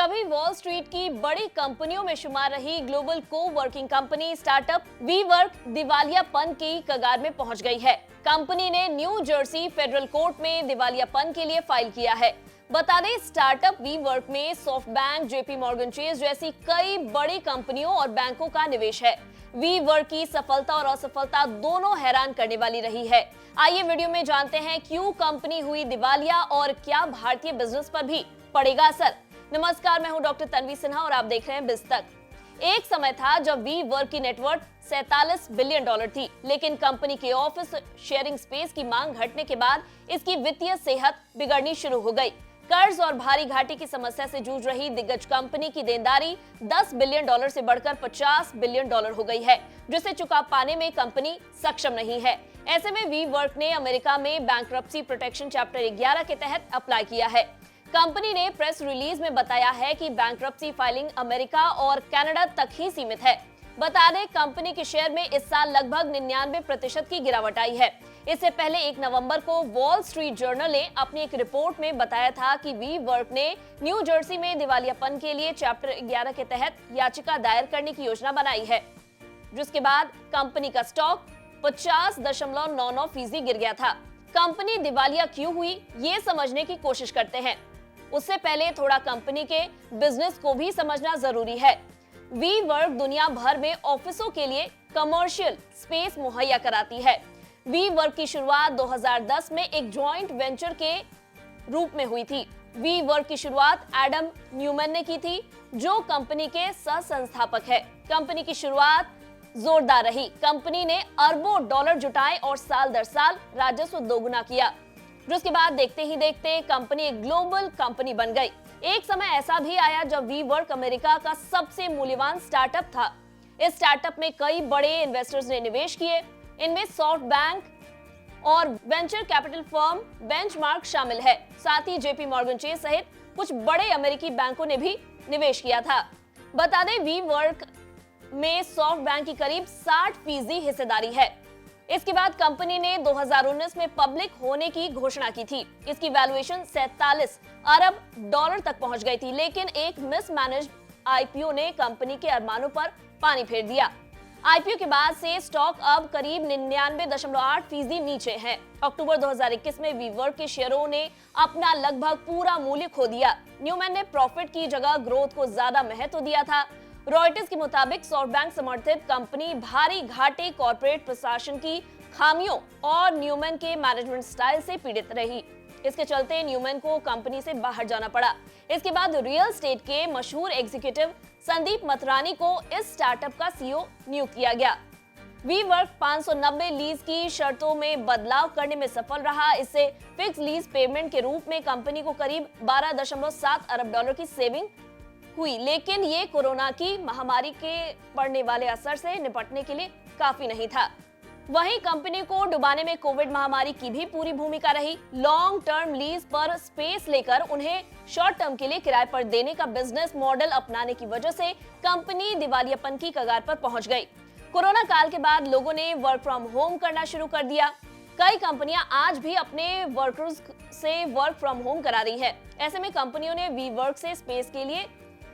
कभी wall street की बड़ी कंपनियों में शुमार रही ग्लोबल को वर्किंग कंपनी स्टार्टअप वीवर्क दिवालियापन की कगार में पहुंच गई है। कंपनी ने न्यू जर्सी फेडरल कोर्ट में दिवालियापन के लिए फाइल किया है। बता दें, स्टार्टअप वीवर्क में सॉफ्टबैंक, जेपी मॉर्गन चेज जैसी कई बड़ी कंपनियों और बैंकों का निवेश है। वीवर्क की सफलता और असफलता दोनों हैरान करने वाली रही है। आइए वीडियो में जानते हैं क्यों कंपनी हुई दिवालिया और क्या भारतीय बिजनेस पर भी पड़ेगा असर। नमस्कार, मैं हूं डॉक्टर तन्वी सिन्हा और आप देख रहे हैं बिज तक। एक समय था जब वीवर्क की नेटवर्थ 47 बिलियन डॉलर थी, लेकिन कंपनी के ऑफिस शेयरिंग स्पेस की मांग घटने के बाद इसकी वित्तीय सेहत बिगड़नी शुरू हो गई। कर्ज और भारी घाटे की समस्या से जूझ रही दिग्गज कंपनी की देनदारी 10 बिलियन डॉलर से बढ़कर 50 बिलियन डॉलर हो गई है, जिसे चुका पाने में कंपनी सक्षम नहीं है। ऐसे में वीवर्क ने अमेरिका में बैंक्रप्सी प्रोटेक्शन चैप्टर 11 के तहत अप्लाई किया है। कंपनी ने प्रेस रिलीज में बताया है कि बैंक्रप्सी फाइलिंग अमेरिका और कनाडा तक ही सीमित है। बता दें, कंपनी के शेयर में इस साल लगभग 99% की गिरावट आई है। इससे पहले 1 नवंबर को वॉल स्ट्रीट जर्नल ने अपनी एक रिपोर्ट में बताया था कि वीवर्क ने न्यू जर्सी में दिवालियापन के लिए चैप्टर 11 के तहत याचिका दायर करने की योजना बनाई है, जिसके बाद कंपनी का स्टॉक 50.99% गिर गया था। कंपनी दिवालिया क्यों हुई, ये समझने की कोशिश करते हैं। उससे पहले थोड़ा कंपनी के बिजनेस को भी समझना जरूरी है। वीवर्क दुनिया भर में ऑफिसों के लिए कमर्शियल स्पेस मुहैया कराती है। वीवर्क की शुरुआत 2010 में एक जॉइंट वेंचर के रूप में हुई थी। वीवर्क की शुरुआत एडम न्यूमैन ने की थी, जो कंपनी के सह संस्थापक है। कंपनी की शुरुआत जोरदार रही। कंपनी ने अरबों डॉलर जुटाए और साल दर साल राजस्व दोगुना किया, जिसके बाद देखते ही देखते कंपनी एक ग्लोबल कंपनी बन गई। एक समय ऐसा भी आया जब वीवर्क अमेरिका का सबसे मूल्यवान स्टार्टअप था। इस स्टार्टअप में कई बड़े इन्वेस्टर्स ने निवेश किए। इनमें सॉफ्टबैंक और वेंचर कैपिटल फर्म बेंचमार्क शामिल है। साथ ही जेपी मॉर्गन चेज सहित कुछ बड़े अमेरिकी बैंकों ने भी निवेश किया था। बता दें, वीवर्क में सॉफ्टबैंक की करीब 60% हिस्सेदारी है। इसके बाद कंपनी ने 2019 में पब्लिक होने की घोषणा की थी। इसकी वैल्यूएशन 47 अरब डॉलर तक पहुंच गई थी, लेकिन एक मिसमैनेज्ड आईपीओ ने कंपनी के अरमानों पर पानी फेर दिया। आईपीओ के बाद से स्टॉक अब करीब 99.8% नीचे है। अक्टूबर 2021 में वीवर्क के शेयरों ने अपना लगभग पूरा मूल्य खो दिया। न्यूमैन ने प्रॉफिट की जगह ग्रोथ को ज्यादा महत्व दिया था। रॉयटर्स के मुताबिक सॉफ्टबैंक समर्थित कंपनी भारी घाटे, कॉर्पोरेट प्रशासन की खामियों और न्यूमैन के मैनेजमेंट स्टाइल से पीड़ित रही। इसके चलते न्यूमैन को कंपनी से बाहर जाना पड़ा। इसके बाद रियल एस्टेट के मशहूर एग्जीक्यूटिव संदीप मथरानी को इस स्टार्टअप का सीईओ नियुक्त किया गया। वीवर्क 590 लीज की शर्तों में बदलाव करने में सफल रहा। इससे फिक्स लीज पेमेंट के रूप में कंपनी को करीब 12.7 अरब डॉलर की सेविंग हुई, लेकिन ये कोरोना की महामारी के पड़ने वाले असर से निपटने के लिए काफी नहीं था। वहीं कंपनी को डुबाने में कोविड महामारी की भी पूरी भूमिका रही। लॉन्ग टर्म लीज पर स्पेस लेकर उन्हें शॉर्ट टर्म के लिए किराए पर देने का बिजनेस मॉडल अपनाने की वजह से कंपनी दिवालियापन की कगार पर पहुंच गई। कोरोना काल के बाद लोगों ने वर्क फ्रॉम होम करना शुरू कर दिया। कई कंपनियां आज भी अपने वर्कर्स से वर्क फ्रॉम होम करा रही है। ऐसे में कंपनियों ने वीवर्क से स्पेस के लिए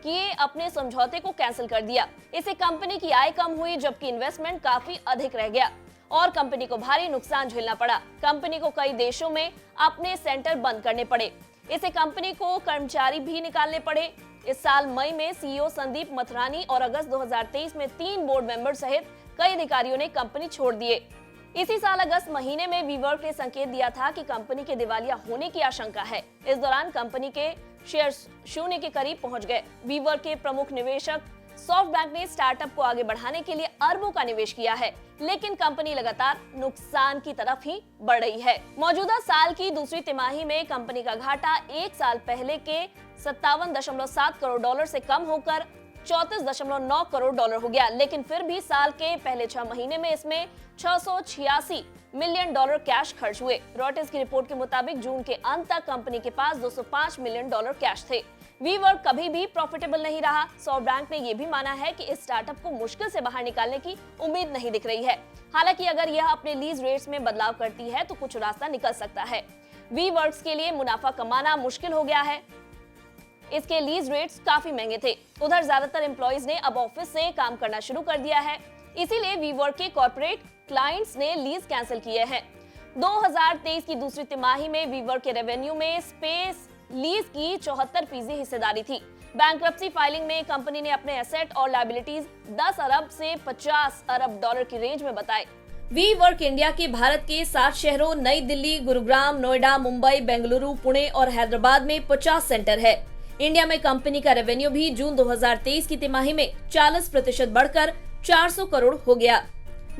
किए अपने समझौते को कैंसिल कर दिया। इससे कंपनी की आय कम हुई, जबकि इन्वेस्टमेंट काफी अधिक रह गया और कंपनी को भारी नुकसान झेलना पड़ा। कंपनी को कई देशों में अपने सेंटर बंद करने पड़े। इससे कंपनी को कर्मचारी भी निकालने पड़े। इस साल मई में सीईओ संदीप मथरानी और अगस्त 2023 में 3 बोर्ड मेंबर सहित कई अधिकारियों ने कंपनी छोड़ दिए। इसी साल अगस्त महीने में वीवर्क ने संकेत दिया था कि कंपनी के दिवालिया होने की आशंका है। इस दौरान कंपनी के शेयर शून्य के करीब पहुंच गए। वीवर्क के प्रमुख निवेशक सॉफ्टबैंक ने स्टार्टअप को आगे बढ़ाने के लिए अरबों का निवेश किया है, लेकिन कंपनी लगातार नुकसान की तरफ ही बढ़ रही है। मौजूदा साल की दूसरी तिमाही में कंपनी का घाटा एक साल पहले के 57.7 करोड़ डॉलर से कम होकर 34.9 करोड़ डॉलर हो गया, लेकिन फिर भी साल के पहले 6 महीने में इसमें 686 मिलियन डॉलर कैश खर्च हुए। रॉयटर्स की रिपोर्ट के मुताबिक जून के अंत तक कंपनी के पास 205 मिलियन डॉलर कैश थे। वीवर्क कभी भी प्रॉफिटेबल नहीं रहा। सॉफ्टबैंक ने यह भी माना है कि इस स्टार्टअप को मुश्किल से बाहर निकालने की उम्मीद नहीं दिख रही है। हालांकि अगर यह अपने लीज रेट्स में बदलाव करती है तो कुछ रास्ता निकल सकता है। वीवर्क्स के लिए मुनाफा कमाना मुश्किल हो गया है। इसके लीज रेट्स काफी महंगे थे। उधर ज्यादातर एम्प्लॉइज ने अब ऑफिस से काम करना शुरू कर दिया है, इसीलिए वीवर्क के कॉर्पोरेट क्लाइंट्स ने लीज कैंसिल किए हैं। 2023 की दूसरी तिमाही में वीवर्क के रेवेन्यू में स्पेस लीज की 74% हिस्सेदारी थी। बैंक्रप्सी फाइलिंग में कंपनी ने अपने एसेट और लायबिलिटीज 10 अरब से 50 अरब डॉलर की रेंज में बताए। वीवर्क इंडिया के भारत के 7 शहरों नई दिल्ली, गुरुग्राम, नोएडा, मुंबई, बेंगलुरु, पुणे और हैदराबाद में 50 सेंटर है। इंडिया में कंपनी का रेवेन्यू भी जून 2023 की तिमाही में 40% बढ़कर 400 करोड़ हो गया।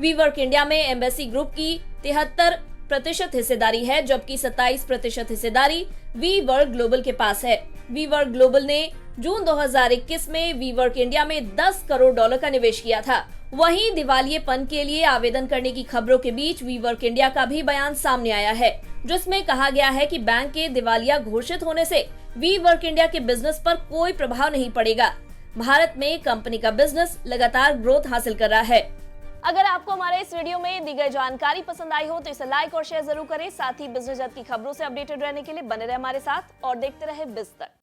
वीवर्क इंडिया में एम्बेसी ग्रुप की 73% हिस्सेदारी है, जबकि 27% हिस्सेदारी वीवर्क ग्लोबल के पास है। वीवर्क ग्लोबल ने जून 2021 में वीवर्क इंडिया में 10 करोड़ डॉलर का निवेश किया था। वहीं दिवालियेपन के लिए आवेदन करने की खबरों के बीच वीवर्क इंडिया का भी बयान सामने आया है, जिसमें कहा गया है कि बैंक के दिवालिया घोषित होने से वीवर्क इंडिया के बिजनेस पर कोई प्रभाव नहीं पड़ेगा। भारत में कंपनी का बिजनेस लगातार ग्रोथ हासिल कर रहा है। अगर आपको हमारे इस वीडियो में दी गई जानकारी पसंद आई हो तो इसे लाइक और शेयर जरूर करें। साथ ही बिजनेस जगत की खबरों से अपडेटेड रहने के लिए बने रहे हमारे साथ और देखते रहे बिज़ तक।